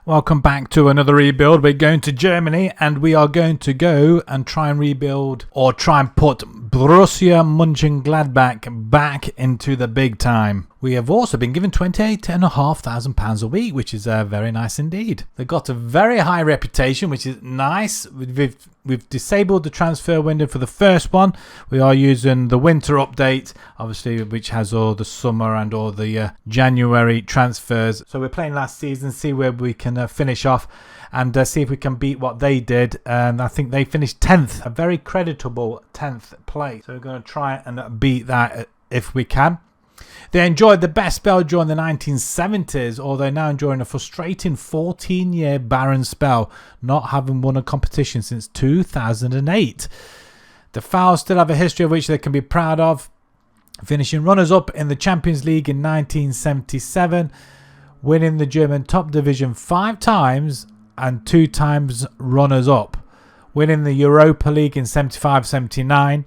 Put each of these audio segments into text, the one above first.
Welcome back to another rebuild. We're going to Germany and we are going to go and try and rebuild or try and put Borussia Mönchengladbach back into the big time. We have also been given £28,500 a week, which is very nice indeed. They've got a very high reputation, which is nice. We've disabled the transfer window for the first one. We are using the winter update, obviously, which has all the summer and all the January transfers. So we're playing last season, see where we can finish off and see if we can beat what they did. And I think they finished 10th, a very creditable 10th place. So we're going to try and beat that if we can. They enjoyed the best spell during the 1970s, although now enjoying a frustrating 14-year barren spell, not having won a competition since 2008. The Fowls still have a history of which they can be proud of, finishing runners-up in the Champions League in 1977, winning the German top division 5 times and 2 times runners-up, winning the Europa League in 75-79,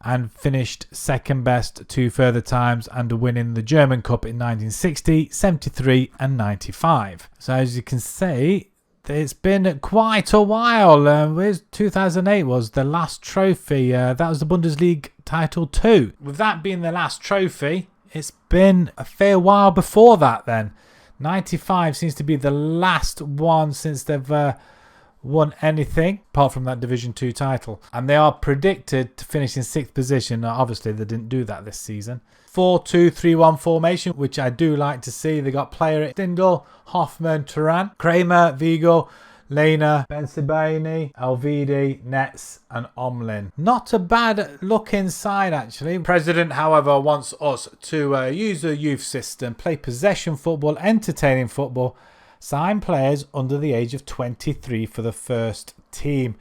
and finished second best 2 further times and winning the German Cup in 1960, 73 and 95. So as you can see, it's been quite a while. 2008 was the last trophy. That was the Bundesliga title too. With that being the last trophy, it's been a fair while before that then. 95 seems to be the last one since they've won anything apart from that Division 2 title, and they are predicted to finish in 6th position. Now, obviously they didn't do that this season. 4-2-3-1 formation, which I do like to see. They got player Stindl, Hoffmann, Turan, Kramer, Vigo, Lehner, Bensebaini, Elvedi, Netz and Omlin. Not a bad look inside actually. President, however, wants us to use the youth system, play possession football, entertaining football, sign players under the age of 23 for the first team,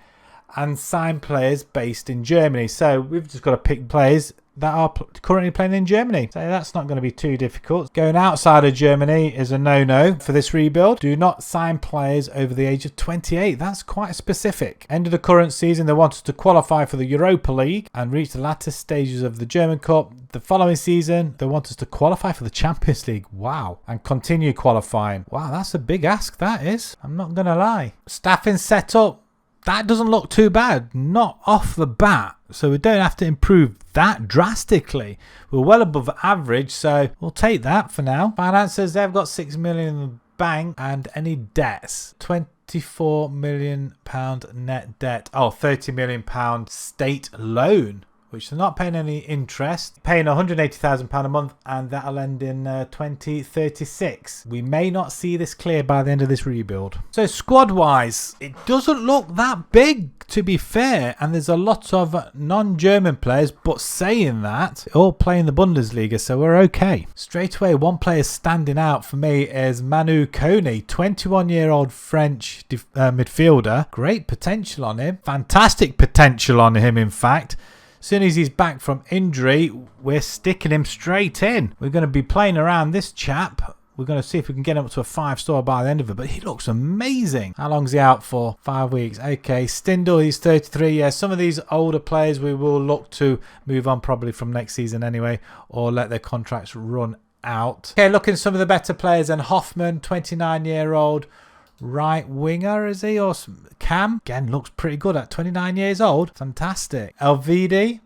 and sign players based in Germany. So we've just got to pick players that are currently playing in Germany. So that's not going to be too difficult. Going outside of Germany is a no-no for this rebuild. Do not sign players over the age of 28. That's quite specific. End of the current season, they want us to qualify for the Europa League and reach the latter stages of the German Cup. The following season, they want us to qualify for the Champions League. Wow. And continue qualifying. Wow, that's a big ask, that is. I'm not going to lie. Staffing setup, that doesn't look too bad. Not off the bat. So we don't have to improve that drastically. We're well above average, so we'll take that for now. Finances, they've got 6 million in the bank, and any debts, £24 million net debt. Oh, £30 million state loan, which they're not paying any interest, paying £180,000 a month, and that'll end in 2036. We may not see this clear by the end of this rebuild. So squad-wise, it doesn't look that big, to be fair, and there's a lot of non-German players, but saying that, all play in the Bundesliga, so we're okay. Straight away, one player standing out for me is Manu Kone, 21-year-old French midfielder. Great potential on him. Fantastic potential on him, in fact. As soon as he's back from injury, we're sticking him straight in. We're going to be playing around this chap. We're going to see if we can get him up to a 5-star by the end of it. But he looks amazing. How long's he out for? 5 weeks. Okay, Stindl, he's 33. Yeah, some of these older players we will look to move on probably from next season anyway, or let their contracts run out. Okay, looking at some of the better players. And Hoffmann, 29-year-old. Right winger, is he? Or Cam? Again, looks pretty good at 29 years old. Fantastic. Elvedi,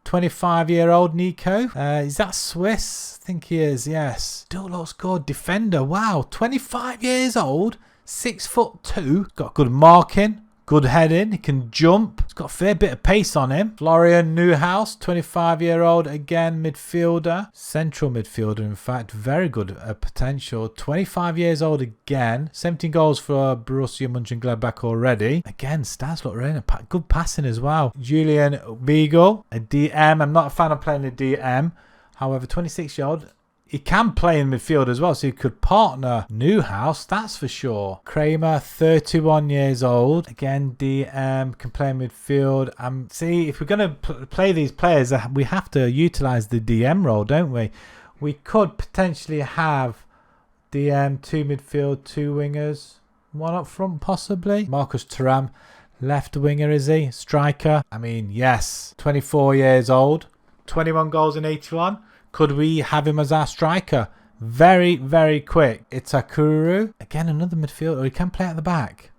25-year-old Nico. Is that Swiss? I think he is, yes. Still looks good. Defender, wow. 25 years old. 6'2". Got good marking. Good heading. He can jump. He's got a fair bit of pace on him. Florian Neuhaus, 25-year-old. Again, midfielder. Central midfielder, in fact. Very good potential. 25 years old again. 17 goals for Borussia Mönchengladbach already. Again, stats look really good passing as well. Julian Vigo, a DM. I'm not a fan of playing a DM. However, 26-year-old. He can play in midfield as well, so he could partner Neuhaus, that's for sure. Kramer, 31 years old. Again, DM, can play in midfield. See, if we're going to play these players, we have to utilise the DM role, don't we? We could potentially have DM, 2 midfield, 2 wingers, 1 up front possibly. Marcus Thuram, left winger, is he? Striker. I mean, yes. 24 years old. 21 goals in 81. Could we have him as our striker? Very, very quick. Itakuru. Again, another midfielder. He can play at the back.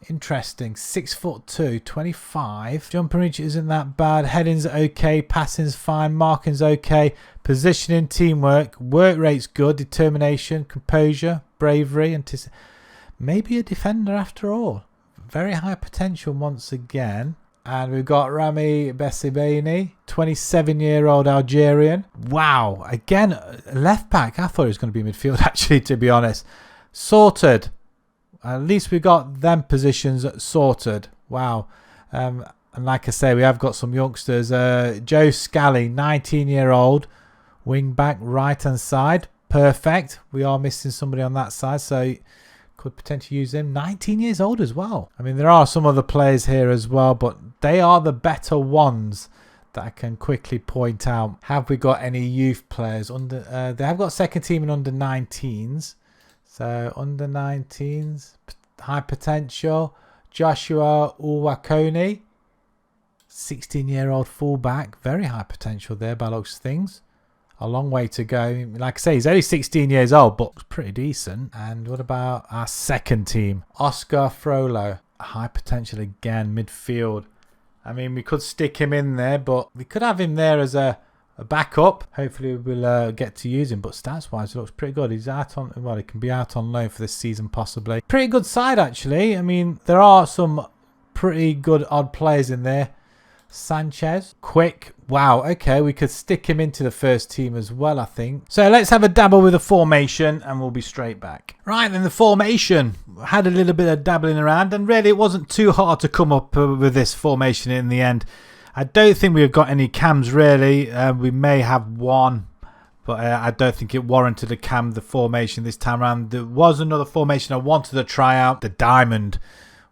Interesting. 6'2", 25. Jumping reach isn't that bad. Heading's okay. Passing's fine. Marking's okay. Positioning, teamwork. Work rate's good. Determination, composure, bravery. Maybe a defender after all. Very high potential once again. And we've got Rami Bessibeni, 27-year-old Algerian. Wow. Again, left back. I thought he was going to be midfield, actually, to be honest. Sorted. At least we got them positions sorted. Wow. And like I say, we have got some youngsters. Joe Scally, 19-year-old. Wing back, right-hand side. Perfect. We are missing somebody on that side, so could potentially use him. 19 years old as well. I mean, there are some other players here as well, but they are the better ones that I can quickly point out. Have we got any youth players? They have got second team and under 19s. So under 19s, high potential. Joshua Uwakoni, 16-year-old fullback. Very high potential there by looks of things. A long way to go. Like I say, he's only 16 years old, but pretty decent. And what about our second team? Oscar Frollo. High potential again, midfield. I mean, we could stick him in there, but we could have him there as a backup. Hopefully we'll get to use him, but stats-wise, it looks pretty good. He's out on, well, he can be out on loan for this season possibly. Pretty good side, actually. I mean, there are some pretty good odd players in there. Sanchez, quick. Wow, okay, we could stick him into the first team as well, I think. So let's have a dabble with the formation and we'll be straight back. Right, then the formation. Had a little bit of dabbling around and really it wasn't too hard to come up with this formation in the end. I don't think we've got any cams really. We may have one, but I don't think it warranted the formation this time around. There was another formation I wanted to try out, the diamond,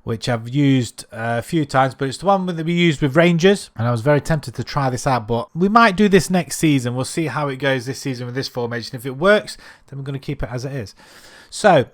which I've used a few times, but it's the one that we used with Rangers, and I was very tempted to try this out, but we might do this next season. We'll see how it goes this season with this formation. If it works, then we're going to keep it as it is. So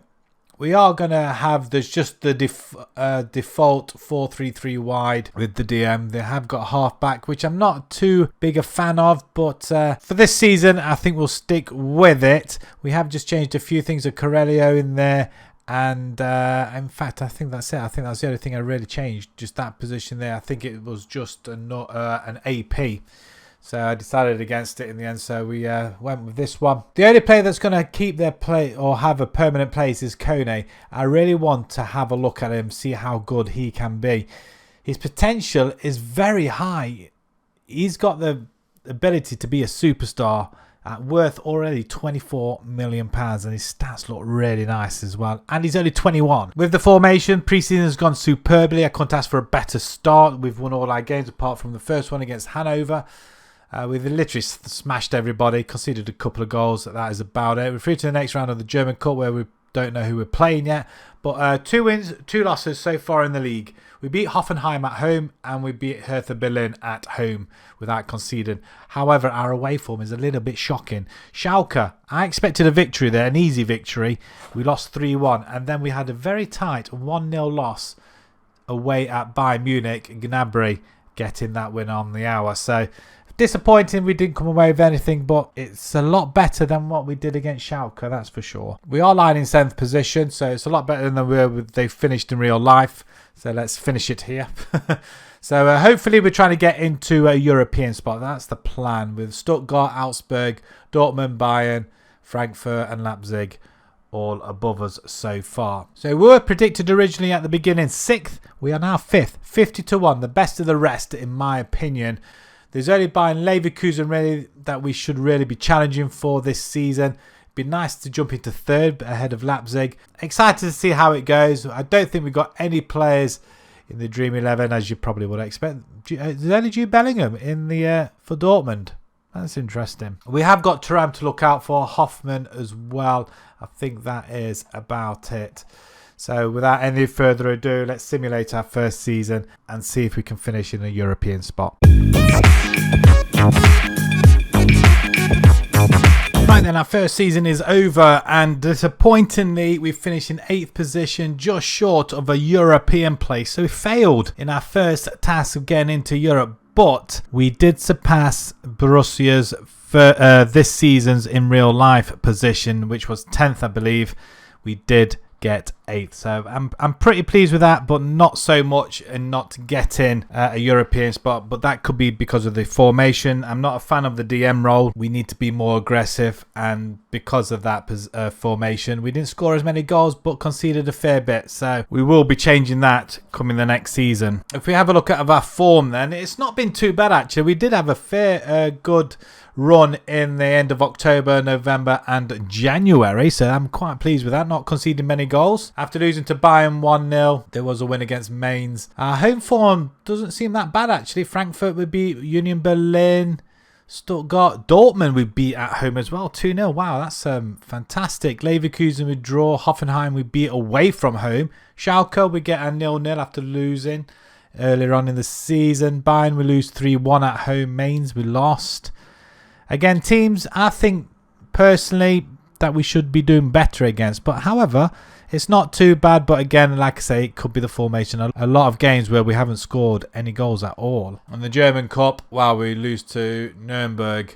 we are going to have, there's just the default 4-3-3 wide with the DM. They have got a half-back, which I'm not too big a fan of, but for this season, I think we'll stick with it. We have just changed a few things, a Corelio in there, and in fact, I think that's it. I think that's the only thing I really changed, just that position there. I think it was just an AP. So I decided against it in the end, so we went with this one. The only player that's going to keep their play or have a permanent place is Kone. I really want to have a look at him, see how good he can be. His potential is very high. He's got the ability to be a superstar, worth already £24 million, and his stats look really nice as well. And he's only 21. With the formation, pre-season has gone superbly. I couldn't ask for a better start. We've won all our games apart from the first one against Hanover. We've literally smashed everybody, conceded a couple of goals. That is about it. We're through to the next round of the German Cup where we don't know who we're playing yet. But 2 wins, 2 losses so far in the league. We beat Hoffenheim at home and we beat Hertha Berlin at home without conceding. However, our away form is a little bit shocking. Schalke, I expected a victory there, an easy victory. We lost 3-1 and then we had a very tight 1-0 loss away at Bayern Munich. Gnabry getting that win on the hour. So disappointing we didn't come away with anything, but it's a lot better than what we did against Schalke, that's for sure. We are lying in 7th position, so it's a lot better than they finished in real life. So let's finish it here. So hopefully we're trying to get into a European spot. That's the plan with Stuttgart, Augsburg, Dortmund, Bayern, Frankfurt and Leipzig all above us so far. So we were predicted originally at the beginning 6th. We are now 5th, 50-1, the best of the rest in my opinion. There's only Bayern Leverkusen really that we should really be challenging for this season. It'd be nice to jump into 3rd ahead of Leipzig. Excited to see how it goes. I don't think we've got any players in the Dream 11 as you probably would expect. There's only Jude Bellingham in the for Dortmund. That's interesting. We have got Thuram to look out for, Hoffman as well. I think that is about it. So without any further ado, let's simulate our first season and see if we can finish in a European spot. Right then, our first season is over and disappointingly we finished in 8th position, just short of a European place. So we failed in our first task of getting into Europe, but we did surpass Borussia's for this season's in real life position, which was 10th, I believe, we did get 8th. So I'm pretty pleased with that, but not so much in not getting a European spot. But that could be because of the formation. I'm not a fan of the DM role. We need to be more aggressive, and because of that formation, we didn't score as many goals but conceded a fair bit. So we will be changing that coming the next season. If we have a look at our form, then it's not been too bad actually. We did have a fair good run in the end of October, November and January, so I'm quite pleased with that, not conceding many goals. After losing to Bayern 1-0, there was a win against Mainz. Our home form doesn't seem that bad actually. Frankfurt we beat, Union Berlin, Stuttgart, Dortmund we beat at home as well, 2-0. Wow, that's fantastic. Leverkusen we draw, Hoffenheim we beat away from home. Schalke we get a 0-0 after losing earlier on in the season. Bayern we lose 3-1 at home. Mainz we lost. Again, teams I think personally that we should be doing better against. But however, it's not too bad. But again, like I say, it could be the formation. A lot of games where we haven't scored any goals at all. On the German Cup, wow, we lose to Nuremberg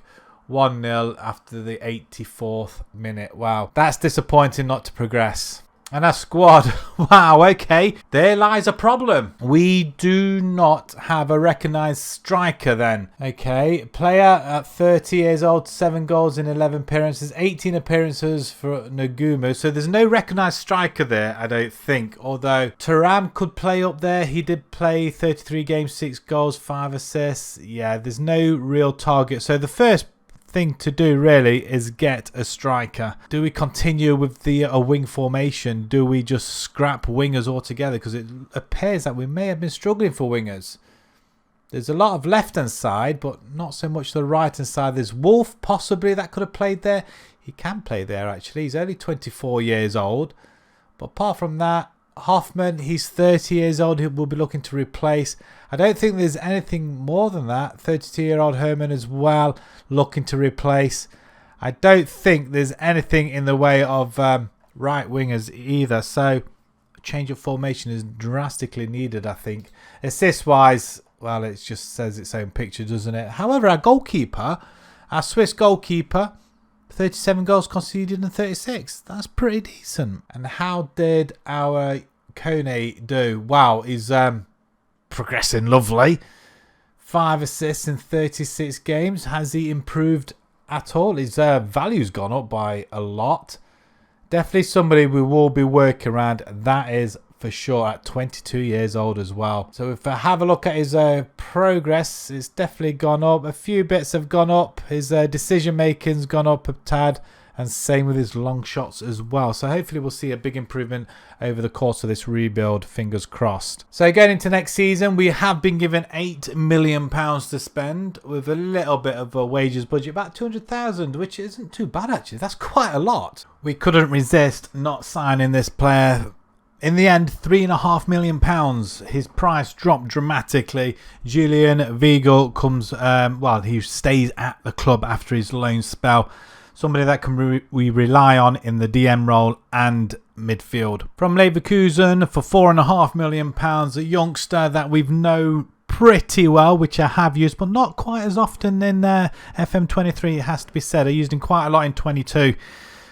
1-0 after the 84th minute. Wow, that's disappointing not to progress. And our squad, wow, okay, there lies a problem. We do not have a recognised striker then. Okay, player at 30 years old, 7 goals in 11 appearances, 18 appearances for Nagumo. So there's no recognised striker there, I don't think. Although Thuram could play up there. He did play 33 games, 6 goals, 5 assists. Yeah, there's no real target. So the first thing to do really is get a striker. Do we continue with the wing formation? Do we just scrap wingers altogether? Because it appears that we may have been struggling for wingers. There's a lot of left hand side, but not so much the right hand side. There's Wolf possibly that could have played there. He can play there actually. He's only 24 years old. But apart from that, Hoffman, he's 30 years old. He will be looking to replace. I don't think there's anything more than that. 32-year-old Herman as well, looking to replace. I don't think there's anything in the way of right wingers either. So a change of formation is drastically needed, I think. Assist-wise, well, it just says its own picture, doesn't it? However, our goalkeeper, our Swiss goalkeeper, 37 goals conceded and 36. That's pretty decent. And how did our Kone do? Wow, he's progressing lovely. 5 assists in 36 games. Has he improved at all? His value's gone up by a lot. Definitely somebody we will be working around. That is for sure, at 22 years old as well. So if I have a look at his progress, it's definitely gone up. A few bits have gone up. His decision making's gone up a tad, and same with his long shots as well. So hopefully we'll see a big improvement over the course of this rebuild, fingers crossed. So going into next season, we have been given £8 million to spend with a little bit of a wages budget, about 200,000, which isn't too bad actually. That's quite a lot. We couldn't resist not signing this player. In the end, £3.5 million. His price dropped dramatically. Julian Weigl comes, he stays at the club after his loan spell. Somebody that we rely on in the DM role and midfield. From Leverkusen for £4.5 million, a youngster that we've known pretty well, which I have used, but not quite as often in FM23, it has to be said. I used him quite a lot in 22,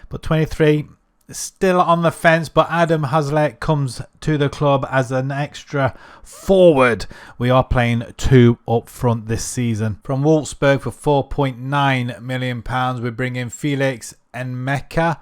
but 23... still on the fence, but Adam Hazlitt comes to the club as an extra forward. We are playing 2 up front this season. From Wolfsburg for £4.9 million, we bring in Felix and Mecha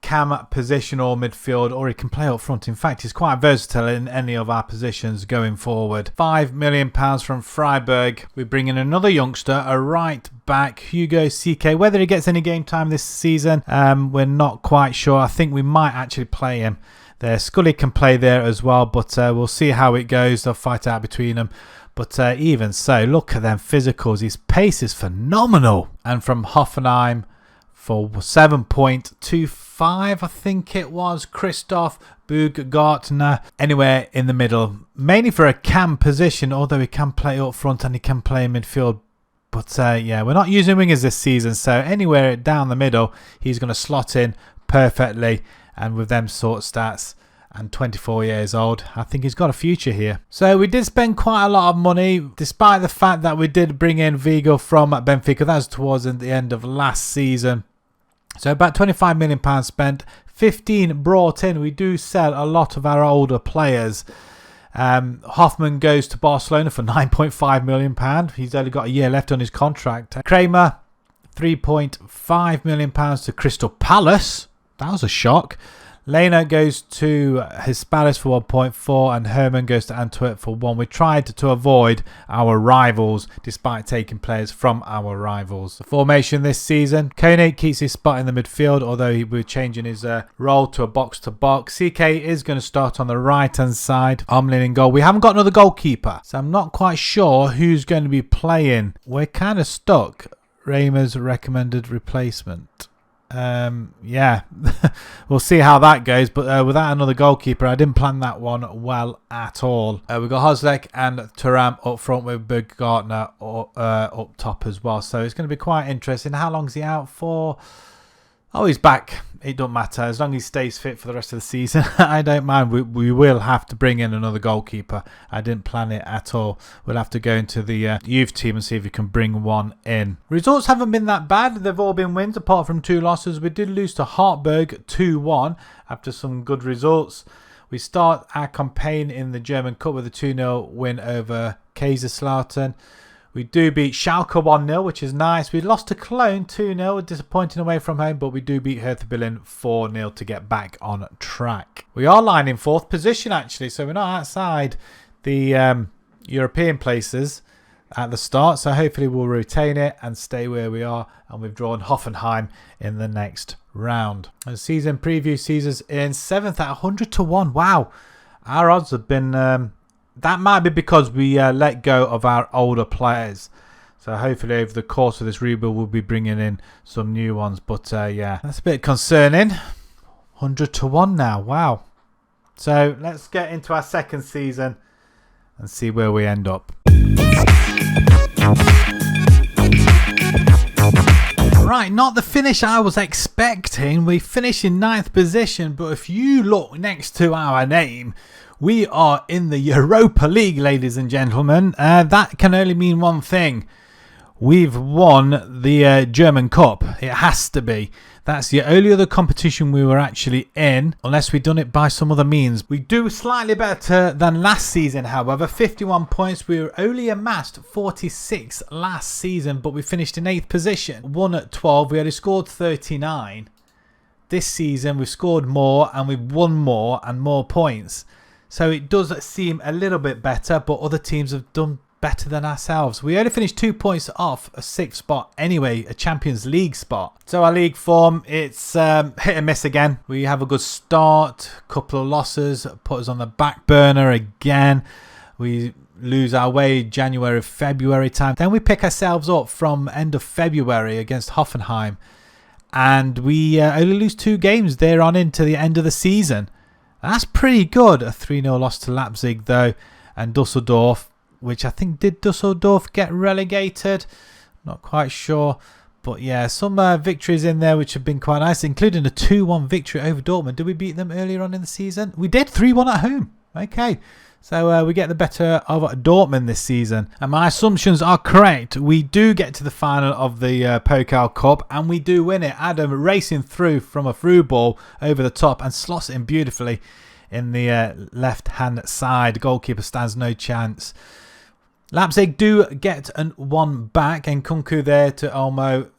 cam position or midfield, or he can play up front. In fact, he's quite versatile in any of our positions going forward. £5 million from Freiburg. We bring in another youngster, a right back, Hugo CK. Whether he gets any game time this season, we're not quite sure. I think we might actually play him there. Scully can play there as well, but we'll see how it goes. They'll fight out between them. But even so, look at them physicals. His pace is phenomenal. And from Hoffenheim for 7.25, I think it was, Christoph Buggartner, anywhere in the middle. Mainly for a cam position, although he can play up front and he can play in midfield. But yeah, we're not using wingers this season, so anywhere down the middle, he's going to slot in perfectly. And with them sort of stats, and 24 years old. I think he's got a future here. So we did spend quite a lot of money, despite the fact that we did bring in Vigo from Benfica. That was towards the end of last season. So about £25 million spent, 15 brought in. We do sell a lot of our older players. Hoffman goes to Barcelona for £9.5 million. He's only got a year left on his contract. Kramer, £3.5 million to Crystal Palace. That was a shock. Lena goes to Hispalis for 1.4 and Herman goes to Antwerp for 1. We tried to avoid our rivals despite taking players from our rivals. The formation this season, Koenig keeps his spot in the midfield, although we're changing his role to a box-to-box. CK is going to start on the right-hand side. Omlin in goal. We haven't got another goalkeeper, so I'm not quite sure who's going to be playing. We're kind of stuck. Raymer's recommended replacement. Yeah, we'll see how that goes, but without another goalkeeper, I didn't plan that one well at all. We've got Hoslek and Thuram up front with Big Gartner up top as well, so it's going to be quite interesting. How long is he out for? Oh, he's back. It don't matter as long as he stays fit for the rest of the season. I don't mind. We will have to bring in another goalkeeper. I didn't plan it at all. We'll have to go into the youth team and see if we can bring one in. Results haven't been that bad. They've all been wins apart from 2 losses. We did lose to Hartberg 2-1 after some good results. We start our campaign in the German Cup with a 2-0 win over Kaiserslautern. We do beat Schalke 1-0, which is nice. We lost to Cologne 2-0, disappointing away from home, but we do beat Hertha Berlin 4-0 to get back on track. We are lying in 4th position, actually, so we're not outside the European places at the start, so hopefully we'll retain it and stay where we are, and we've drawn Hoffenheim in the next round. And season preview sees us in 7th at 100-1. Wow, our odds have been... that might be because we let go of our older players. So hopefully over the course of this rebuild we'll be bringing in some new ones. But yeah, that's a bit concerning. 100-1 now. Wow. So let's get into our second season and see where we end up. Right, not the finish I was expecting. We finished in 9th position. But if you look next to our name... we are in the Europa League, ladies and gentlemen. That can only mean one thing. We've won the German Cup. It has to be. That's the only other competition we were actually in, unless we've done it by some other means. We do slightly better than last season, however. 51 points. We were only amassed 46 last season, but we finished in 8th position. Won at 12. We only scored 39. This season, we've scored more and we've won more and more points. So it does seem a little bit better, but other teams have done better than ourselves. We only finished 2 points off a 6th spot anyway, a Champions League spot. So our league form, it's hit and miss again. We have a good start, couple of losses, put us on the back burner again. We lose our way January, February time. Then we pick ourselves up from end of February against Hoffenheim. And we only lose 2 games there on into the end of the season. That's pretty good. A 3-0 loss to Leipzig, though, and Dusseldorf, which I think, did Dusseldorf get relegated? Not quite sure. But yeah, some victories in there which have been quite nice, including a 2-1 victory over Dortmund. Did we beat them earlier on in the season? We did, 3-1 at home. Okay. So we get the better of Dortmund this season. And my assumptions are correct. We do get to the final of the Pokal Cup and we do win it. Adam racing through from a through ball over the top and slots it in beautifully in the left-hand side. Goalkeeper stands no chance. Leipzig do get one back and Kunku there to Olmo.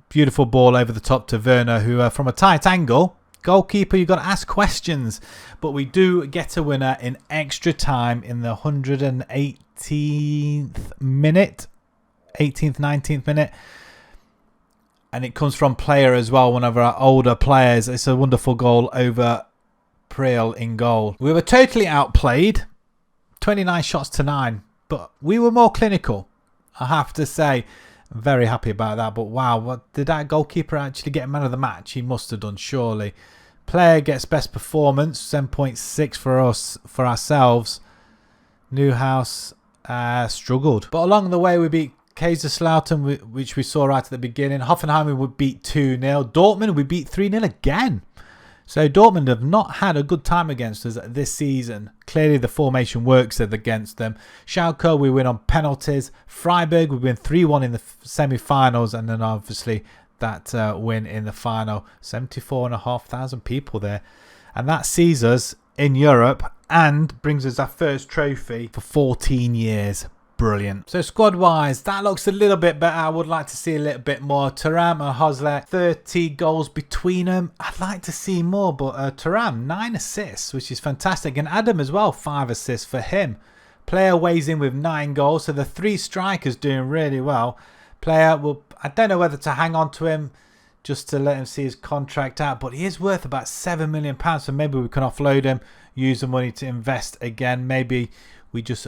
Beautiful ball over the top to Werner, who from a tight angle... Goalkeeper, you've got to ask questions. But we do get a winner in extra time in the 118th minute. 18th, 19th minute. And it comes from player as well, one of our older players. It's a wonderful goal over Priel in goal. We were totally outplayed. 29 shots to 9. But we were more clinical, I have to say. I'm very happy about that. But wow, what did that goalkeeper actually get man of the match? He must have done, surely. Player gets best performance, 7.6 for us, for ourselves. Newhouse struggled. But along the way, we beat Kaiserslautern, which we saw right at the beginning. Hoffenheim we would beat 2-0. Dortmund we beat 3-0 again. So Dortmund have not had a good time against us this season. Clearly the formation works against them. Schalke, we win on penalties. Freiburg, we win 3-1 in the semi-finals. And then obviously that win in the final. 74,500 people there. And that sees us in Europe and brings us our first trophy for 14 years. Brilliant. So squad wise, that looks a little bit better. I would like to see a little bit more. Thuram and Hosler, 30 goals between them. I'd like to see more, but Thuram, 9 assists, which is fantastic. And Adam as well, 5 assists for him. Player weighs in with 9 goals. So the 3 strikers doing really well. Player, will, I don't know whether to hang on to him just to let him see his contract out, but he is worth about £7 million. So maybe we can offload him, use the money to invest again. Maybe we just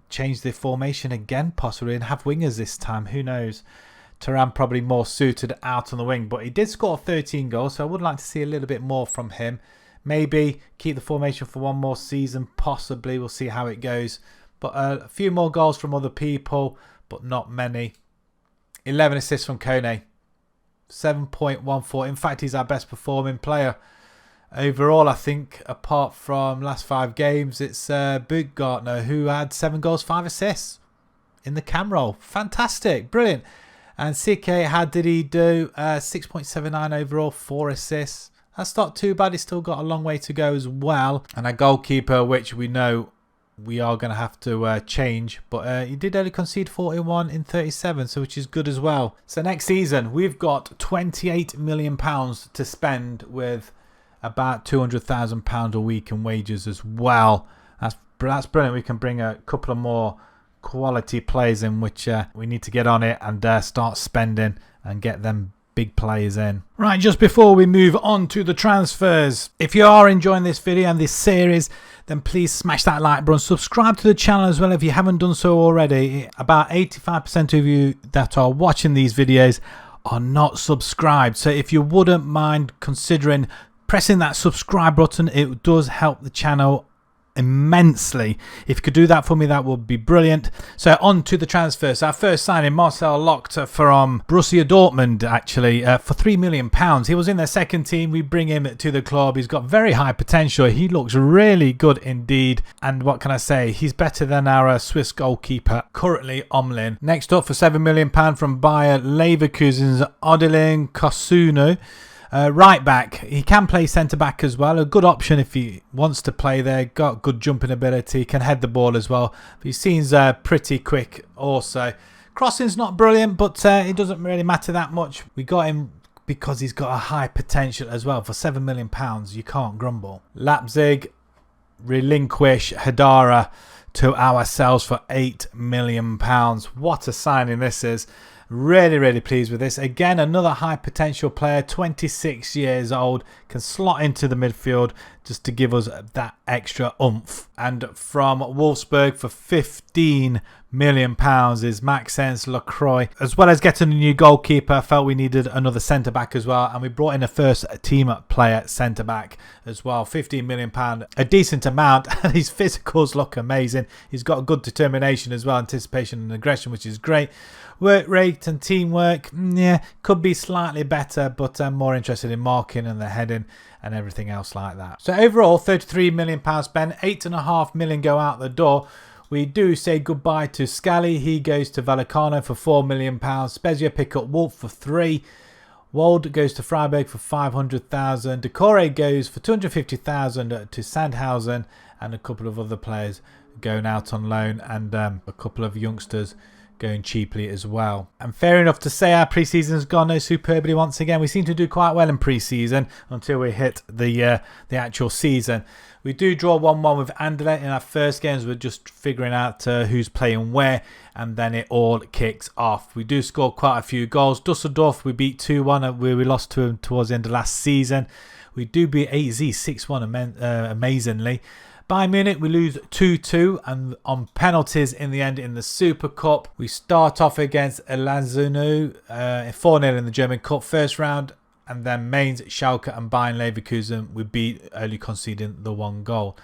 change the formation again, possibly, and have wingers this time. Who knows? Thuram probably more suited out on the wing, but he did score 13 goals, so I would like to see a little bit more from him. Maybe keep the formation for one more season, possibly. We'll see how it goes. But a few more goals from other people, but not many. 11 assists from Kone. 7.14. In fact, he's our best performing player. Overall, I think, apart from last 5 games, it's Bootgartner who had 7 goals, 5 assists in the cam roll. Fantastic. Brilliant. And CK, how did he do? 6.79 overall, 4 assists. That's not too bad. He's still got a long way to go as well. And a goalkeeper, which we know we are going to have to change. But he did only concede 41 in 37, so which is good as well. So next season, we've got £28 million to spend with about £200,000 a week in wages as well. That's brilliant. We can bring a couple of more quality players in, which we need to get on it and start spending and get them big players in. Right, just before we move on to the transfers, if you are enjoying this video and this series, then please smash that like button. Subscribe to the channel as well if you haven't done so already. About 85% of you that are watching these videos are not subscribed. So if you wouldn't mind considering pressing that subscribe button, it does help the channel immensely. If you could do that for me, that would be brilliant. So on to the transfers. Our first signing, Marcel Locht from Borussia Dortmund, actually, for £3 million. He was in their second team. We bring him to the club. He's got very high potential. He looks really good indeed. And what can I say? He's better than our Swiss goalkeeper, currently Omlin. Next up for £7 million from Bayer Leverkusen's Odilon Kosunu. Right back, he can play centre back as well. A good option if he wants to play there. Got good jumping ability, can head the ball as well. But he seems pretty quick also. Crossing's not brilliant, but it doesn't really matter that much. We got him because he's got a high potential as well. For £7 million, you can't grumble. Leipzig relinquish Hadara to ourselves for £8 million. What a signing this is. Really, really pleased with this. Again, another high potential player, 26 years old, can slot into the midfield just to give us that extra oomph. And from Wolfsburg for £15 million is Maxence Lacroix. As well as getting a new goalkeeper, I felt we needed another centre-back as well. And we brought in a first team player centre-back as well. £15 million, a decent amount. And his physicals look amazing. He's got good determination as well, anticipation and aggression, which is great. Work rate and teamwork, yeah, could be slightly better, but I'm more interested in marking and the heading and everything else like that. So overall, £33 million spent, £8.5 million go out the door. We do say goodbye to Scally. He goes to Vallecano for £4 million. Spezia pick up Wolf for 3. Wald goes to Freiburg for 500,000. Decore goes for 250,000 to Sandhausen, and a couple of other players going out on loan, and a couple of youngsters going cheaply as well. And fair enough to say our pre-season's gone superbly once again. We seem to do quite well in pre-season until we hit the actual season. We do draw 1-1 with Anderlecht in our first games. We're just figuring out who's playing where, and then it all kicks off. We do score quite a few goals. Dusseldorf we beat 2-1, where we lost to them towards the end of last season. We do beat AZ 6-1 amazingly. Bayern Munich, we lose 2-2 and on penalties in the end in the Super Cup. We start off against Elazığ 4-0 in the German Cup first round, and then Mainz, Schalke and Bayern Leverkusen we beat, only conceding the 1 goal.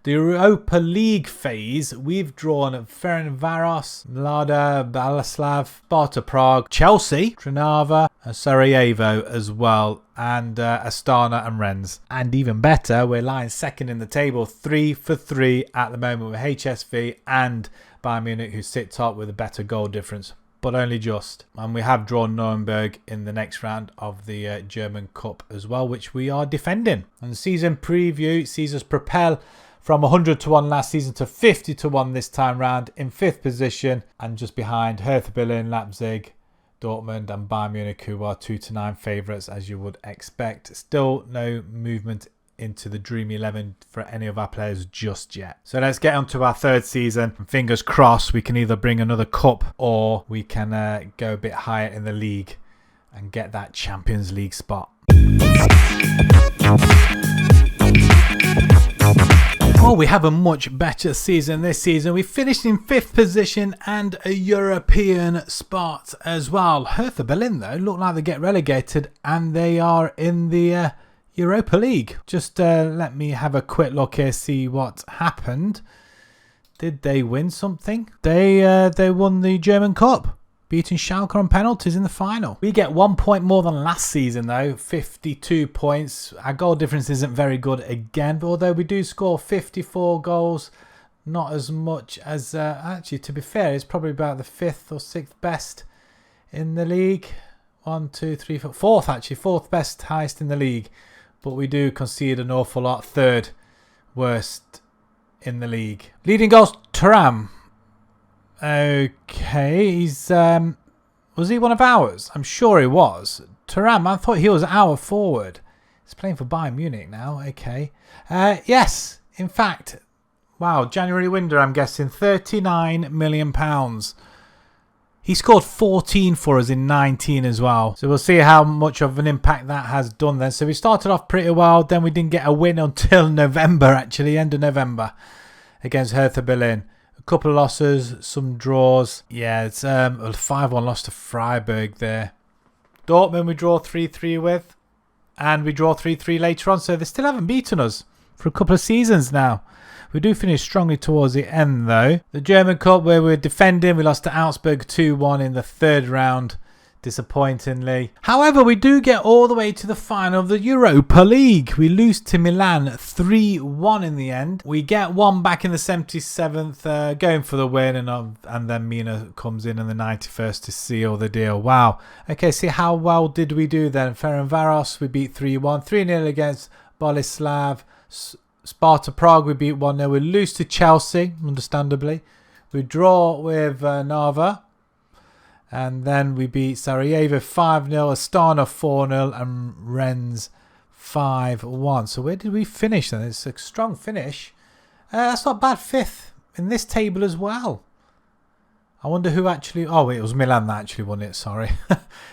The Europa League phase, we've drawn Ferencvaros, Mlada, Boleslav, Sparta Prague, Chelsea, Trnava, and Sarajevo as well, and Astana and Rennes. And even better, we're lying second in the table, 3 for 3 at the moment with HSV and Bayern Munich, who sit top with a better goal difference, but only just. And we have drawn Nuremberg in the next round of the German Cup as well, which we are defending. And the season preview sees us propel from 100 to 1 last season to 50 to 1 this time round, in 5th position, and just behind Hertha Berlin, Leipzig, Dortmund and Bayern Munich, who are 2 to 9 favourites, as you would expect. Still no movement into the Dream 11 for any of our players just yet. So let's get on to our third season. And fingers crossed we can either bring another cup or we can go a bit higher in the league and get that Champions League spot. Well, we have a much better season this season. We finished in 5th position and a European spot as well. Hertha Berlin, though, look like they get relegated and they are in the Europa League. Just let me have a quick look here, see what happened. Did they win something? They won the German Cup, beating Schalke on penalties in the final. We get 1 point more than last season though, 52 points. Our goal difference isn't very good again, but although we do score 54 goals, not as much as, actually to be fair, it's probably about the 5th or 6th best in the league. 1, 2, 3, 4, 4th actually, 4th best, highest in the league. But we do concede an awful lot, 3rd worst in the league. Leading goals, Thuram. Okay, he's was he one of ours? I'm sure he was. Thuram, I thought he was our forward. He's playing for Bayern Munich now. Okay, yes, in fact, wow, January window, I'm guessing £39 million. He scored 14 for us in 19 as well. So we'll see how much of an impact that has done then. So we started off pretty well. Then we didn't get a win until November, actually, end of November, against Hertha Berlin. A couple of losses, some draws. Yeah, it's a 5-1 loss to Freiburg there. Dortmund we draw 3-3 with. And we draw 3-3 later on. So they still haven't beaten us for a couple of seasons now. We do finish strongly towards the end though. The German Cup, where we're defending, we lost to Augsburg 2-1 in the 3rd round, disappointingly. However, we do get all the way to the final of the Europa League. We lose to Milan 3-1 in the end. We get one back in the 77th, going for the win, and then Mina comes in the 91st to seal the deal. Wow. Okay, see how well did we do then? Ferencvaros, we beat 3-1. 3-0 against Boleslav. Sparta Prague, we beat 1-0. We lose to Chelsea, understandably. We draw with Narva. And then we beat Sarajevo 5-0, Astana 4-0, and Rennes 5-1. So where did we finish then? It's a strong finish. That's not bad. 5th in this table as well. I wonder who actually... Oh, it was Milan that actually won it, sorry.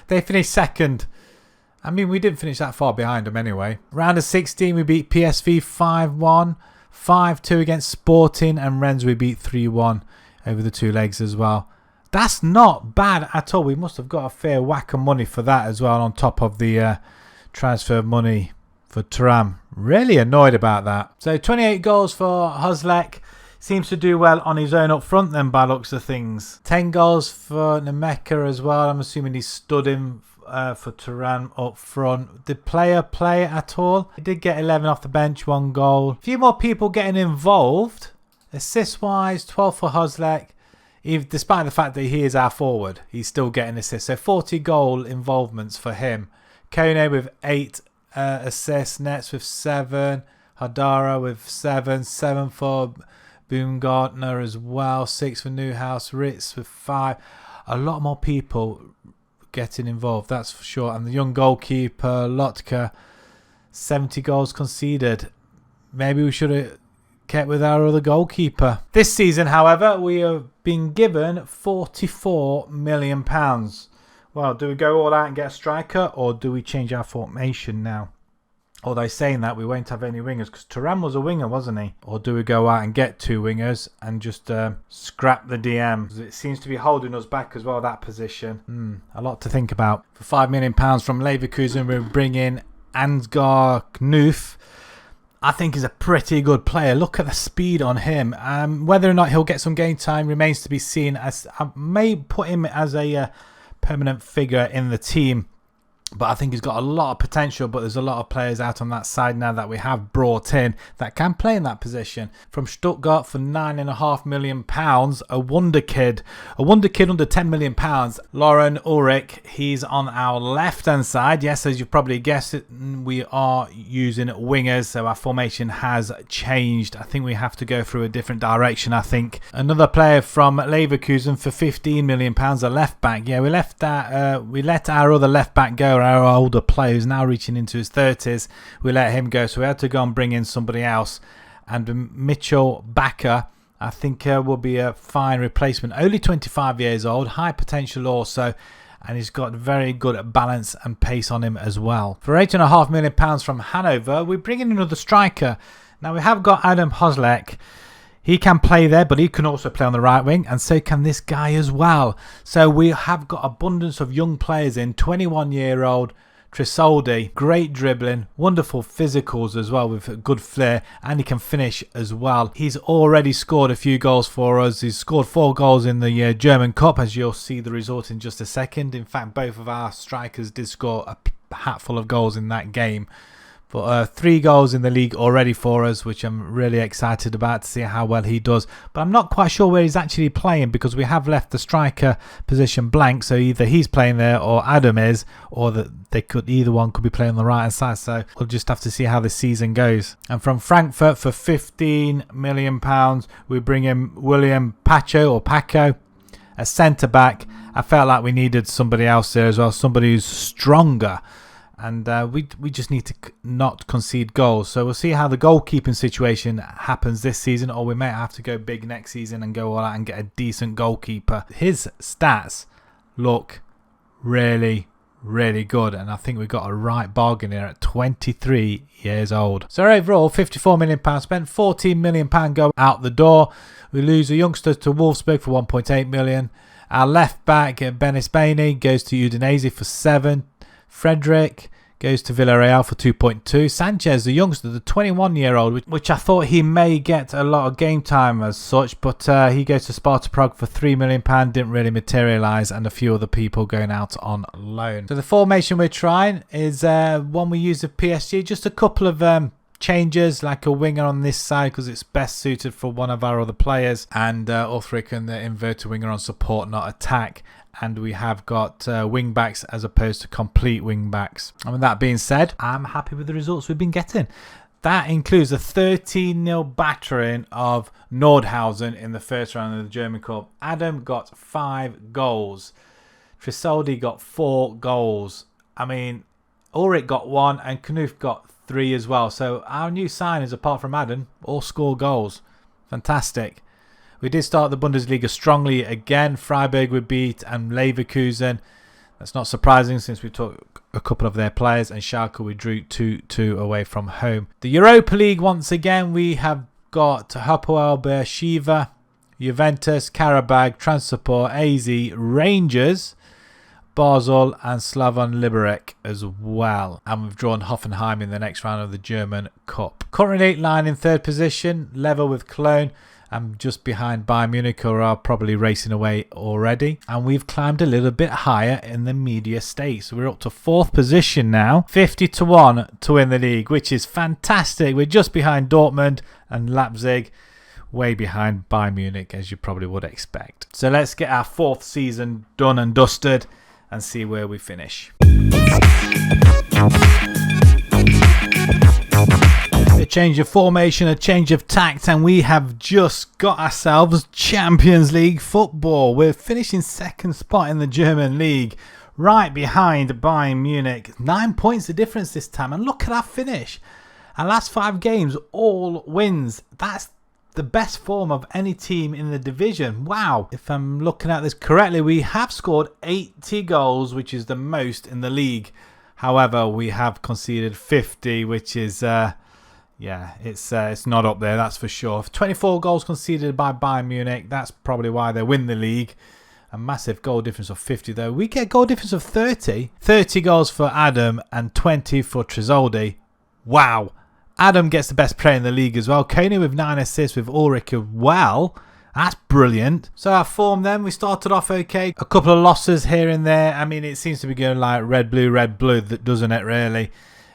They finished 2nd. I mean, we didn't finish that far behind them anyway. Round of 16, we beat PSV 5-1. 5-2 against Sporting, and Rennes we beat 3-1 over the 2 legs as well. That's not bad at all. We must have got a fair whack of money for that as well, on top of the transfer money for Thuram. Really annoyed about that. So 28 goals for Hozlek. Seems to do well on his own up front then, by looks of things. 10 goals for Nemeka as well. I'm assuming he stood in for Thuram up front. Did player play at all? He did get 11 off the bench, 1 goal. A few more people getting involved. Assist-wise, 12 for Hozlek. Despite the fact that he is our forward, he's still getting assists. So 40 goal involvements for him. Kone with 8 assists. Nets with 7. Hadara with 7. 7 for Baumgartner as well. 6 for Neuhaus. Ritz with 5. A lot more people getting involved, that's for sure. And the young goalkeeper, Lotka, 70 goals conceded. Maybe we should have kept with our other goalkeeper. This season, however, we have been given £44 million. Well, do we go all out and get a striker, or do we change our formation now? Although saying that, we won't have any wingers, because Thuram was a winger, wasn't he? Or do we go out and get 2 wingers and just scrap the DM? It seems to be holding us back as well, that position. A lot to think about. For £5 million from Leverkusen, we bring in Ansgar Knuth. I think he's a pretty good player. Look at the speed on him. Whether or not he'll get some game time remains to be seen. As I may put him as a permanent figure in the team, but I think he's got a lot of potential. But there's a lot of players out on that side now that we have brought in that can play in that position. From Stuttgart for £9.5 million, a wonder kid under £10 million. Lauren Ulrich, he's on our left hand side. Yes, as you probably guessed it, we are using wingers, so our formation has changed. I think we have to go through a different direction. I think another player from Leverkusen for £15 million, a left back. Yeah, we let our other left back go. Our older player who's now reaching into his 30s, we let him go, so we had to go and bring in somebody else. And Mitchell Bakker, I think, will be a fine replacement. Only 25 years old, high potential also, and he's got very good balance and pace on him as well. For £8.5 million from Hanover, we bring in another striker. Now we have got Adam Hozlek. He can play there, but he can also play on the right wing, and so can this guy as well. So we have got abundance of young players in. 21-year-old Trisoldi, great dribbling, wonderful physicals as well with a good flair, and he can finish as well. He's already scored a few goals for us. He's scored 4 goals in the German Cup, as you'll see the result in just a second. In fact, both of our strikers did score a hatful of goals in that game. But 3 goals in the league already for us, which I'm really excited about to see how well he does. But I'm not quite sure where he's actually playing, because we have left the striker position blank. So either he's playing there or Adam is, or that either one could be playing on the right hand side. So we'll just have to see how this season goes. And from Frankfurt for £15 million, we bring in William Paco, a centre back. I felt like we needed somebody else there as well, somebody who's stronger. And we just need to not concede goals. So we'll see how the goalkeeping situation happens this season, or we may have to go big next season and go all out and get a decent goalkeeper. His stats look really, really good, and I think we got a right bargain here at 23 years old. So overall, £54 million, spent £14 million go out the door. We lose a youngster to Wolfsburg for £1.8 million. Our left back, Benis Baini, goes to Udinese for £7. Frederick goes to Villarreal for 2.2. Sanchez, the youngster, the 21-year-old, which I thought he may get a lot of game time as such, but he goes to Sparta Prague for £3 million, didn't really materialise, and a few other people going out on loan. So the formation we're trying is one we use at PSG, just a couple of changes, like a winger on this side because it's best suited for one of our other players, and Ulrich and the inverted winger on support, not attack. And we have got wing backs as opposed to complete wing backs. And with that being said, I'm happy with the results we've been getting. That includes a 13-0 battering of Nordhausen in the first round of the German Cup. Adam got 5 goals. Trisoldi got 4 goals. I mean, Ulrich got 1 and Knuth got 3 as well. So our new signings, apart from Adam, all score goals. Fantastic. We did start the Bundesliga strongly again. Freiburg we beat, and Leverkusen. That's not surprising since we took a couple of their players, and Schalke we drew 2-2 away from home. The Europa League, once again, we have got Hapoel Beersheva, Juventus, Karabag, Transport, AZ, Rangers, Basel and Slavan Liberec as well. And we've drawn Hoffenheim in the next round of the German Cup. Currently lying in 3rd position, level with Cologne. I'm just behind Bayern Munich, who are probably racing away already. And we've climbed a little bit higher in the media stakes. We're up to 4th position now. 50-1 to win the league, which is fantastic. We're just behind Dortmund and Leipzig. Way behind Bayern Munich, as you probably would expect. So let's get our 4th season done and dusted and see where we finish. A change of formation, a change of tact, and we have just got ourselves Champions League football. We're finishing 2nd spot in the German league, right behind Bayern Munich. 9 points the difference this time, and look at our finish. Our last 5 games, all wins. That's the best form of any team in the division. Wow. If I'm looking at this correctly, we have scored 80 goals, which is the most in the league. However, we have conceded 50, which is... yeah, it's not up there, that's for sure. 24 goals conceded by Bayern Munich. That's probably why they win the league. A massive goal difference of 50, though. We get goal difference of 30. 30 goals for Adam and 20 for Trisoldi. Wow. Adam gets the best player in the league as well. Kone with 9 assists with Ulrich as well. That's brilliant. So our form then, we started off okay. A couple of losses here and there. I mean, it seems to be going like red, blue, doesn't it really?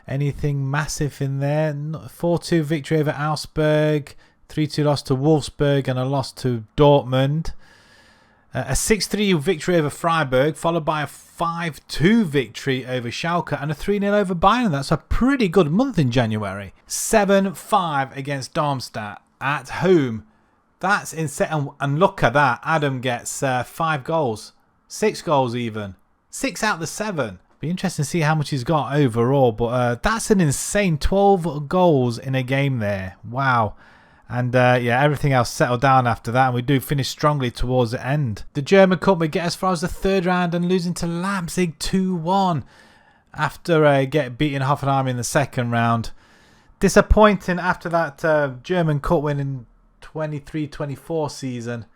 Anything massive in there? 4-2 victory over Augsburg. 3-2 loss to Wolfsburg and a loss to Dortmund. A 6-3 victory over Freiburg, followed by a 5-2 victory over Schalke and a 3-0 over Bayern. That's a pretty good month in January. 7-5 against Darmstadt at home. That's insane. And look at that. Adam gets 5 goals. 6 goals even. 6 out of the 7. Be interesting to see how much he's got overall. But that's an insane 12 goals in a game there. Wow. And yeah, everything else settled down after that, and we do finish strongly towards the end. The German Cup, we get as far as the 3rd round and losing to Leipzig 2-1 after get beating Hoffenheim in the 2nd round. Disappointing after that German Cup win in 23-24 season.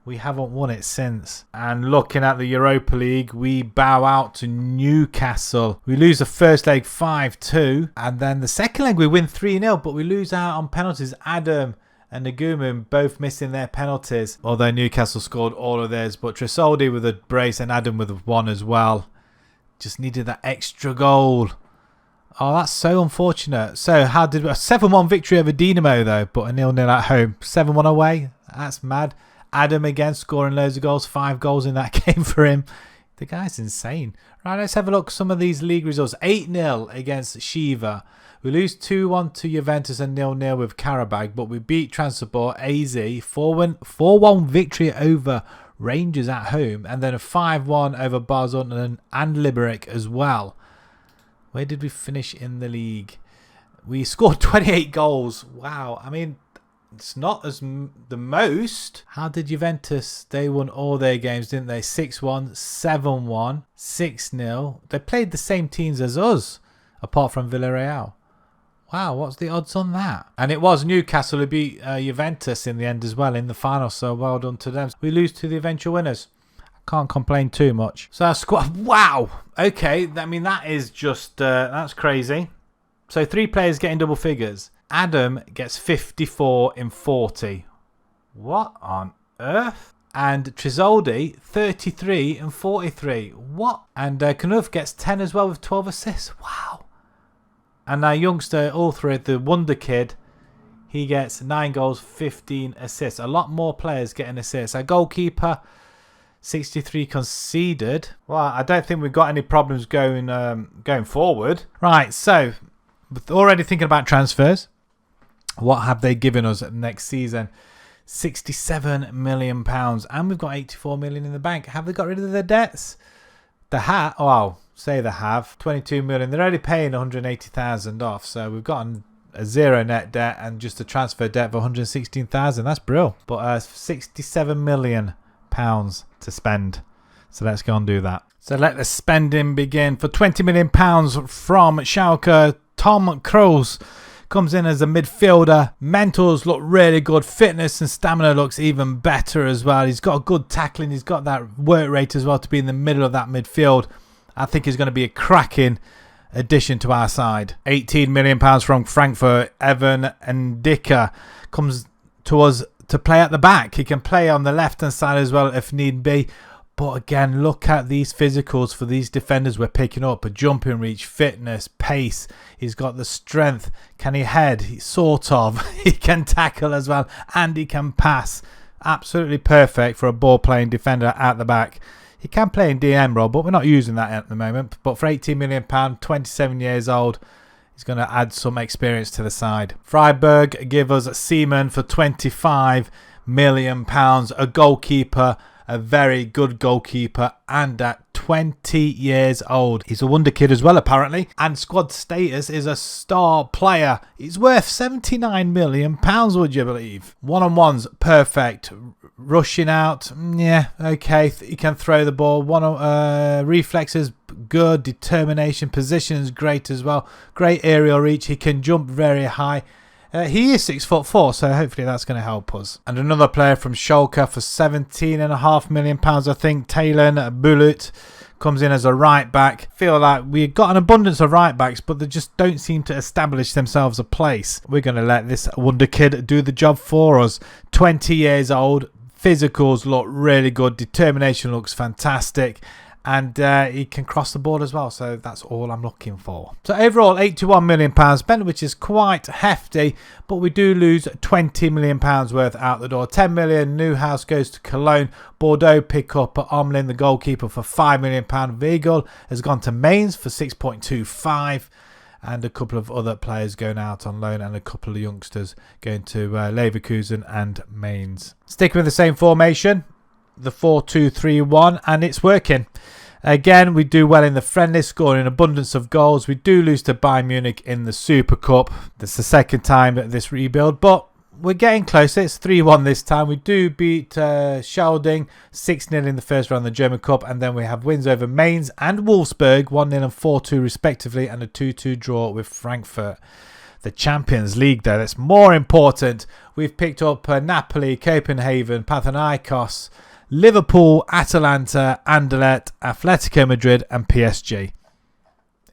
We haven't won it since. And looking at the Europa League, we bow out to Newcastle. We lose the first leg 5-2. And then the second leg we win 3-0. But we lose out on penalties. Adam and Nagumu both missing their penalties. Although Newcastle scored all of theirs. But Tresoldi with a brace and Adam with one as well. Just needed that extra goal. Oh, that's so unfortunate. So how did we... A 7-1 victory over Dinamo though. But a 0-0 at home. 7-1 away. That's mad. Adam again scoring loads of goals. 5 goals in that game for him. The guy's insane. Right, let's have a look at some of these league results. 8-0 against Shiva. We lose 2-1 to Juventus and 0-0 with Karabag. But we beat Transport AZ. 4-1 victory over Rangers at home. And then a 5-1 over Barzon and Liberec as well. Where did we finish in the league? We scored 28 goals. Wow. I mean... It's not as the most. How did Juventus? They won all their games, didn't they? 6-1, 7-1, 6-0. They played the same teams as us, apart from Villarreal. Wow, what's the odds on that? And it was Newcastle who beat Juventus in the end as well in the final, so well done to them. We lose to the eventual winners. I can't complain too much. So our squad, wow. Okay, I mean, that is just, that's crazy. So 3 players getting double figures. Adam gets 54 in 40. What on earth? And Tresoldi, 33 and 43. What? And Knuf gets 10 as well with 12 assists. Wow. And our youngster, Ulthred, the wonder kid, he gets 9 goals, 15 assists. A lot more players getting assists. Our goalkeeper, 63 conceded. Well, I don't think we've got any problems going forward. Right, so already thinking about transfers. What have they given us next season? £67 million. And we've got 84 million in the bank. Have they got rid of their debts? They have. Oh, say they have. 22 million. They're only paying 180,000 off. So we've got a 0 net debt and just a transfer debt of 116,000. That's brilliant. But £67 million to spend. So let's go and do that. So let the spending begin. For £20 million from Schalke, Tom Kroos comes in as a midfielder. Mentals look really good. Fitness and stamina looks even better as well. He's got good tackling. He's got that work rate as well to be in the middle of that midfield. I think he's going to be a cracking addition to our side. £18 million from Frankfurt. Evan Ndika comes to us to play at the back. He can play on the left-hand side as well if need be. But again, look at these physicals for these defenders we're picking up. A jumping reach, fitness, pace. He's got the strength. Can he head? Sort of. He can tackle as well. And he can pass. Absolutely perfect for a ball-playing defender at the back. He can play in DM role, but we're not using that at the moment. But for £18 million, 27 years old, he's going to add some experience to the side. Freiburg give us Seaman for £25 million. A goalkeeper. A very good goalkeeper, and at 20 years old. He's a wonder kid as well, apparently. And squad status is a star player. He's worth £79 million, would you believe? One-on-ones, perfect. Rushing out, yeah, okay. He can throw the ball. Reflexes, good. Determination, positions, great as well. Great aerial reach. He can jump very high. He is 6'4", so hopefully that's going to help us. And another player from Schalke for £17.5 million, I think. Talon Bulut comes in as a right back. Feel like we've got an abundance of right backs, but they just don't seem to establish themselves a place. We're going to let this wonder kid do the job for us. 20 years old, physicals look really good, determination looks fantastic, and he can cross the board as well, so that's all I'm looking for. So overall, £81 million spent, which is quite hefty, but we do lose £20 million worth out the door. 10 million, Newhouse goes to Cologne. Bordeaux pick up Omlin, the goalkeeper, for £5 million. Weigl has gone to Mainz for 6.25, and a couple of other players going out on loan, and a couple of youngsters going to Leverkusen and Mainz. Sticking with the same formation, the 4-2-3-1, and it's working. Again, we do well in the friendly, scoring an abundance of goals. We do lose to Bayern Munich in the Super Cup. That's the second time this rebuild, but we're getting closer. It's 3-1 this time. We do beat Schalding 6-0 in the first round of the German Cup, and then we have wins over Mainz and Wolfsburg 1-0 and 4-2 respectively, and a 2-2 draw with Frankfurt. The Champions League, though, that's more important. We've picked up Napoli, Copenhagen, Panathinaikos, Liverpool, Atalanta, Anderlecht, Atletico Madrid and PSG.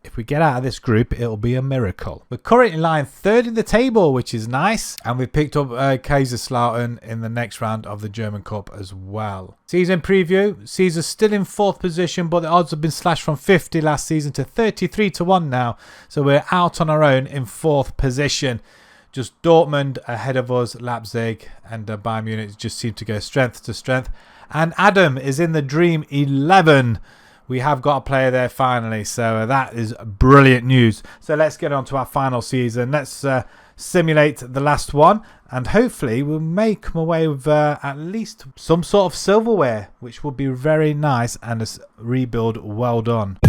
If we get out of this group, it'll be a miracle. We're currently lying third in the table, which is nice. And we picked up Kaiserslautern in the next round of the German Cup as well. Season preview. Caesar's still in fourth position, but the odds have been slashed from 50 last season to 33-1 now. So we're out on our own in fourth position. Just Dortmund ahead of us, Leipzig and Bayern Munich just seem to go strength to strength. And Adam is in the Dream 11. We have got a player there finally, so that is brilliant news. So let's get on to our final season. Let's simulate the last one, and hopefully we may come away with at least some sort of silverware, which would be very nice, and a rebuild well done.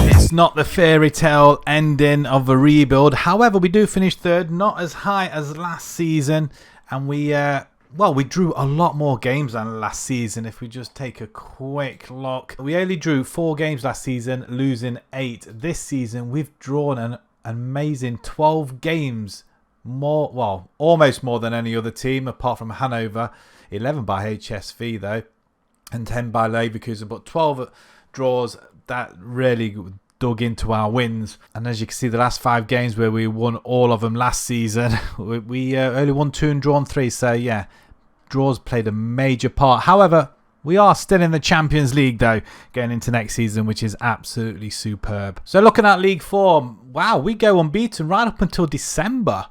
It's not the fairy tale ending of a rebuild. However, we do finish third, not as high as last season, and we drew a lot more games than last season. If we just take a quick look, we only drew 4 games last season, losing 8. This season, we've drawn an amazing 12 games, almost more than any other team apart from Hanover. 11 by HSV though, and 10 by Leverkusen, but 12 draws. That really dug into our wins, and as you can see, the last 5 games where we won all of them last season, we only won 2 and drawn 3, so yeah, draws played a major part. However, we are still in the Champions League though, going into next season, which is absolutely superb. So looking at league form, wow, we go unbeaten right up until December.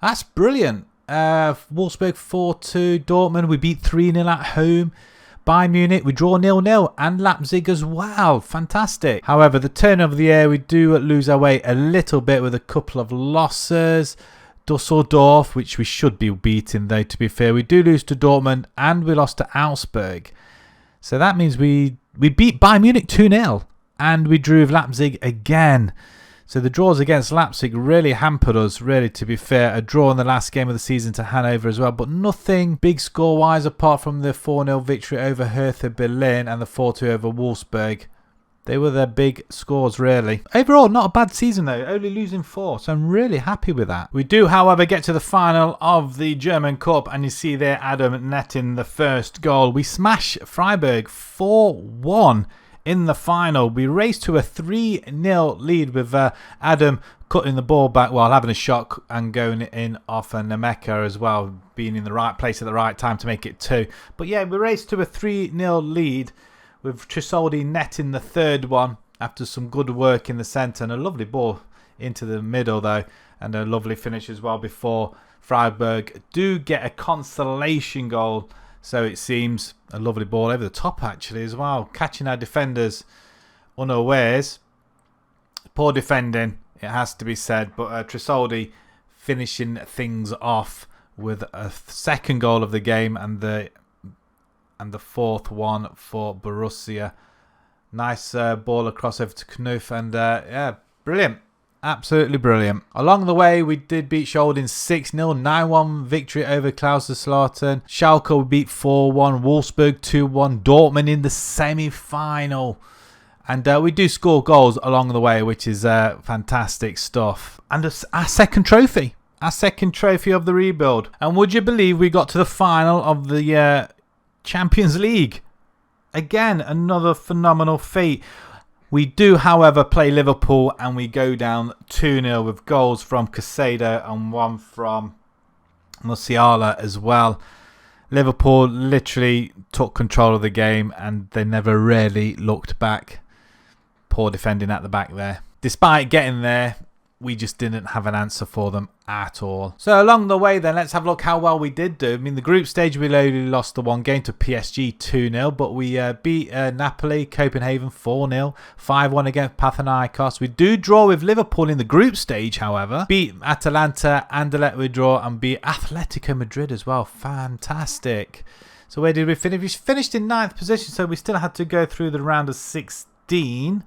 That's brilliant. Wolfsburg 4-2, Dortmund we beat 3-0 at home. Bayern Munich, we draw 0-0, and Leipzig as well. Fantastic. However, the turn of the year, we do lose our way a little bit with a couple of losses. Dusseldorf, which we should be beating though, to be fair. We do lose to Dortmund, and we lost to Augsburg. So that means we beat Bayern Munich 2-0, and we drew with Leipzig again. So the draws against Leipzig really hampered us, really, to be fair. A draw in the last game of the season to Hanover as well, but nothing big score-wise apart from the 4-0 victory over Hertha Berlin and the 4-2 over Wolfsburg. They were their big scores, really. Overall, not a bad season, though. Only losing 4, so I'm really happy with that. We do, however, get to the final of the German Cup, and you see there Adam netting the first goal. We smash Freiburg 4-1. In the final, we race to a 3-0 lead with Adam cutting the ball back while having a shot and going in off Nemeka as well, being in the right place at the right time to make it 2. But yeah, we race to a 3-0 lead with Trisoldi netting the third one after some good work in the centre, and a lovely ball into the middle though, and a lovely finish as well before Freiburg do get a consolation goal. So it seems, a lovely ball over the top actually as well, catching our defenders unawares. Poor defending, it has to be said, but Trisoldi finishing things off with a second goal of the game, and the fourth one for Borussia. Nice ball across over to Knuth, and yeah, brilliant. Absolutely brilliant. Along the way, we did beat Schalding 6-0, 9-1 victory over Kaiserslautern. Schalke we beat 4-1, Wolfsburg 2-1, Dortmund in the semi-final. And we do score goals along the way, which is fantastic stuff. And our second trophy. Our second trophy of the rebuild. And would you believe we got to the final of the Champions League. Again, another phenomenal feat. We do, however, play Liverpool and we go down 2-0 with goals from Caicedo and one from Musiala as well. Liverpool literally took control of the game and they never really looked back. Poor defending at the back there. Despite getting there, we just didn't have an answer for them at all. So along the way then, let's have a look how well we did do. I mean, the group stage we only lost the one game to PSG 2-0, but we beat Napoli, Copenhagen 4-0, 5-1 against Panathinaikos. We do draw with Liverpool in the group stage, however. Beat Atalanta, Anderlecht we draw, and beat Atletico Madrid as well. Fantastic. So where did we finish? We finished in 9th position, so we still had to go through the round of 16,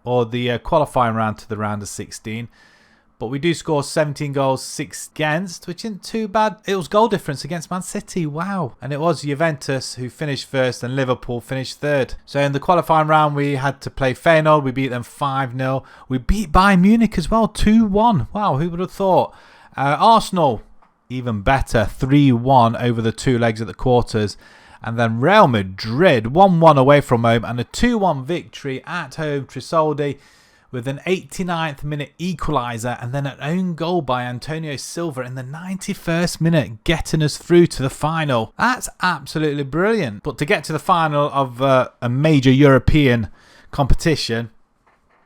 or the qualifying round to the round of 16. But we do score 17 goals, 6 against, which isn't too bad. It was goal difference against Man City. Wow. And it was Juventus who finished first and Liverpool finished third. So in the qualifying round, we had to play Feyenoord. We beat them 5-0. We beat Bayern Munich as well, 2-1. Wow, who would have thought? Arsenal, even better, 3-1 over the 2 legs at the quarters. And then Real Madrid, 1-1 away from home and a 2-1 victory at home, Trisoldi, with an 89th minute equaliser and then an own goal by Antonio Silva in the 91st minute, getting us through to the final. That's absolutely brilliant. But to get to the final of a major European competition,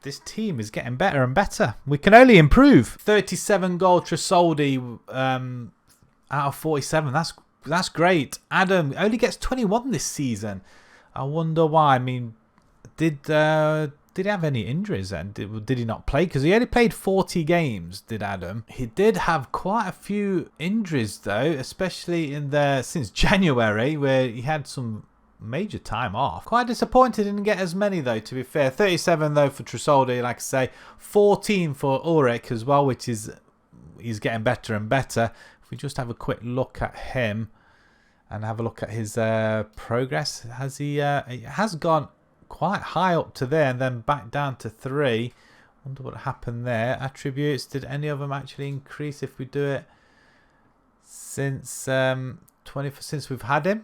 this team is getting better and better. We can only improve. 37 goal Trisoldi out of 47. That's great. Adam only gets 21 this season. I wonder why. I mean, did he have any injuries then? Did he not play? Because he only played 40 games, did Adam. He did have quite a few injuries though, especially since January, where he had some major time off. Quite disappointed didn't get as many though, to be fair. 37 though for Trisoldi, like I say. 14 for Ulrich as well, which is, he's getting better and better. If we just have a quick look at him and have a look at his progress, he has gone quite high up to there and then back down to 3. Wonder what happened there. Attributes, did any of them actually increase if we do it since since we've had him?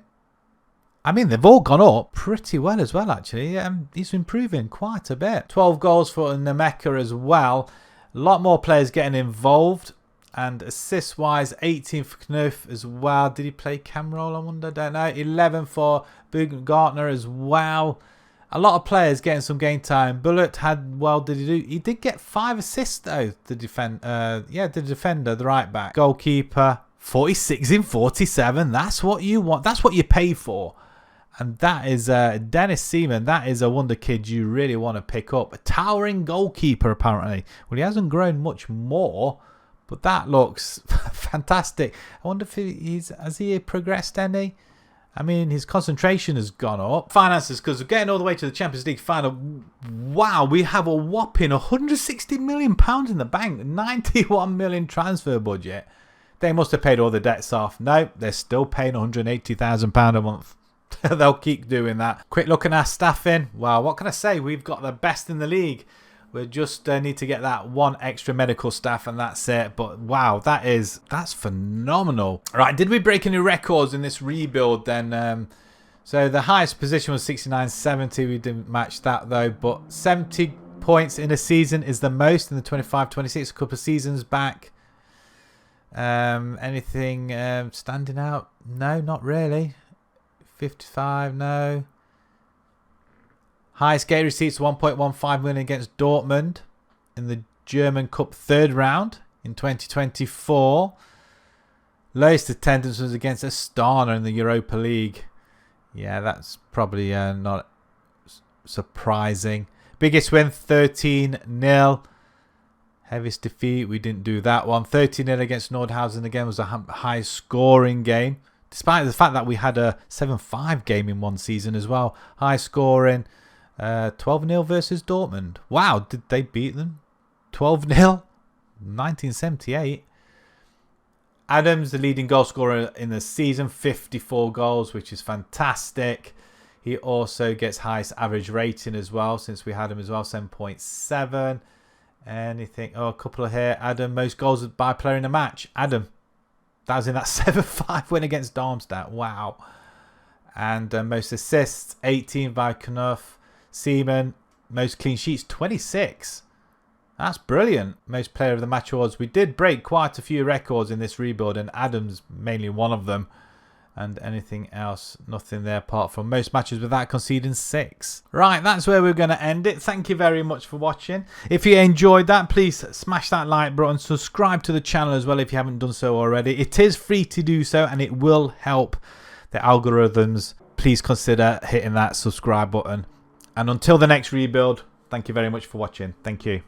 I mean, they've all gone up pretty well as well, actually. He's improving quite a bit. 12 goals for Nemeka as well. A lot more players getting involved. And assist-wise, 18 for Knuth as well. Did he play cam roll, I wonder? Don't know. 11 for Baumgartner as well. A lot of players getting some game time. Bullet had, well, did he do? He did get 5 assists, though, the defender, the right back. Goalkeeper, 46 in 47. That's what you want. That's what you pay for. And that is Dennis Seaman. That is a wonder kid you really want to pick up. A towering goalkeeper, apparently. Well, he hasn't grown much more, but that looks fantastic. I wonder if has he progressed any? I mean, his concentration has gone up. Finances, because we're getting all the way to the Champions League final. Wow, we have a whopping £160 million in the bank. 91 million transfer budget. They must have paid all the debts off. No, they're still paying £180,000 a month. They'll keep doing that. Quick look at our staffing. Wow, what can I say? We've got the best in the league. We just need to get that one extra medical staff and that's it. But wow, that's phenomenal. All right, did we break any records in this rebuild then? So the highest position was 69-70. We didn't match that though. But 70 points in a season is the most in the 25-26, a couple of seasons back. Anything standing out? No, not really. 55, no. Highest gate receipts, 1.15 million against Dortmund in the German Cup 3rd round in 2024. Lowest attendance was against Astana in the Europa League. Yeah, that's probably not surprising. Biggest win, 13-0. Heaviest defeat, we didn't do that one. 13-0 against Nordhausen again was a high scoring game. Despite the fact that we had a 7-5 game in one season as well. High scoring. 12-0 versus Dortmund. Wow, did they beat them? 12-0? 1978. Adams, the leading goal scorer in the season. 54 goals, which is fantastic. He also gets highest average rating as well, since we had him as well. 7.7. Anything? Oh, a couple of here. Adam, most goals by player in a match. Adam. That was in that 7-5 win against Darmstadt. Wow. And most assists, 18 by Knuff. Seaman, most clean sheets, 26. That's brilliant. Most player of the match awards. We did break quite a few records in this rebuild, and Adams mainly one of them. And anything else, nothing there apart from most matches without conceding 6. Right, that's where we're going to end it. Thank you very much for watching. If you enjoyed that, please smash that like button. Subscribe to the channel as well if you haven't done so already. It is free to do so, and it will help the algorithms. Please consider hitting that subscribe button. And until the next rebuild, thank you very much for watching. Thank you.